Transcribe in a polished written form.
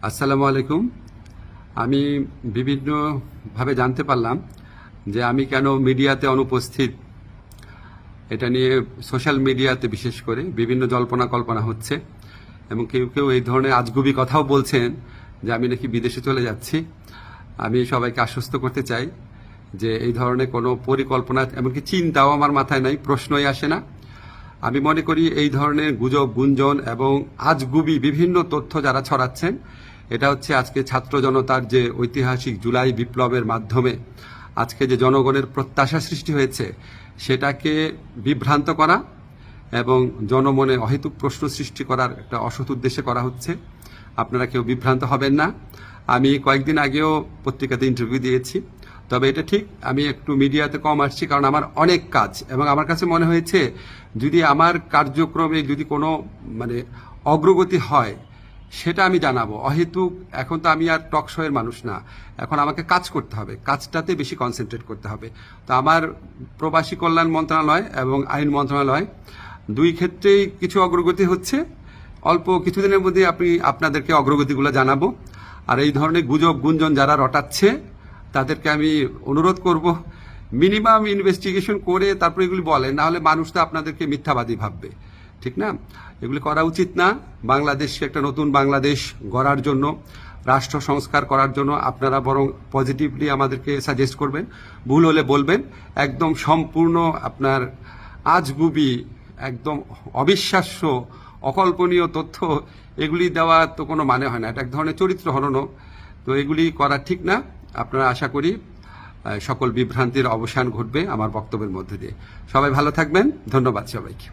আসসালামু আলাইকুম। আমি বিভিন্নভাবে জানতে পারলাম যে আমি কেন মিডিয়াতে অনুপস্থিত। এটা নিয়ে সোশ্যাল মিডিয়াতে বিশেষ করে বিভিন্ন জল্পনা কল্পনা হচ্ছে এবং কেউ কেউ এই ধরনের আজগুবি কথাও বলছেন যে আমি নাকি বিদেশে চলে যাচ্ছি। আমি সবাইকে আশ্বস্ত করতে চাই যে এই ধরনের কোনো পরিকল্পনা এমনকি চিন্তাও আমার মাথায় নাই, প্রশ্নই আসে না। আমি মনে করি এই ধরনের গুজব, গুঞ্জন এবং আজগুবি বিভিন্ন তথ্য যারা ছড়াচ্ছেন, এটা হচ্ছে আজকে ছাত্র জনতার যে ঐতিহাসিক জুলাই বিপ্লবের মাধ্যমে আজকে যে জনগণের প্রত্যাশা সৃষ্টি হয়েছে সেটাকে বিভ্রান্ত করা এবং জনমনে অহেতুক প্রশ্ন সৃষ্টি করার একটা অসৎ উদ্দেশ্যে করা হচ্ছে। আপনারা কেউ বিভ্রান্ত হবেন না। আমি কয়েকদিন আগেও পত্রিকাতে ইন্টারভিউ দিয়েছি, তবে এটা ঠিক আমি একটু মিডিয়াতে কম আসছি কারণ আমার অনেক কাজ এবং আমার কাছে মনে হয়েছে যদি আমার কার্যক্রমে যদি কোনো অগ্রগতি হয় সেটা আমি জানাবো। অহেতুক এখন তো আমি আর টক শোয়ের মানুষ না, এখন আমাকে কাজ করতে হবে, কাজটাতে বেশি কনসেন্ট্রেট করতে হবে। তো আমার প্রবাসী কল্যাণ মন্ত্রণালয় এবং আইন মন্ত্রণালয় দুই ক্ষেত্রেই কিছু অগ্রগতি হচ্ছে। অল্প কিছুদিনের মধ্যে আপনাদেরকে অগ্রগতিগুলো জানাবো। আর এই ধরনের গুজব গুঞ্জন যারা রটাচ্ছে তাদেরকে আমি অনুরোধ করব মিনিমাম ইনভেস্টিগেশন করে তারপরে এগুলি বলেন, না হলে মানুষ তো আপনাদেরকে মিথ্যাবাদী ভাববে, ঠিক না? এগুলি করা উচিত না। বাংলাদেশকে একটা নতুন বাংলাদেশ গড়ার জন্য, রাষ্ট্র সংস্কার করার জন্য আপনারা বরং পজিটিভলি আমাদেরকে সাজেস্ট করবেন, ভুল হলে বলবেন। একদম সম্পূর্ণ আপনার আজগুবি, একদম অবিশ্বাস্য, অকল্পনীয় তথ্য এগুলি দেওয়া তো কোনো মানে হয় না। এটা এক ধরনের চরিত্র হননও। তো এগুলি করা ঠিক না। আপনারা আশা করি সকল বিভ্রান্তির অবসান ঘটবে আমার বক্তব্যের মধ্যে দিয়ে। সবাই ভালো থাকবেন। ধন্যবাদ সবাইকে।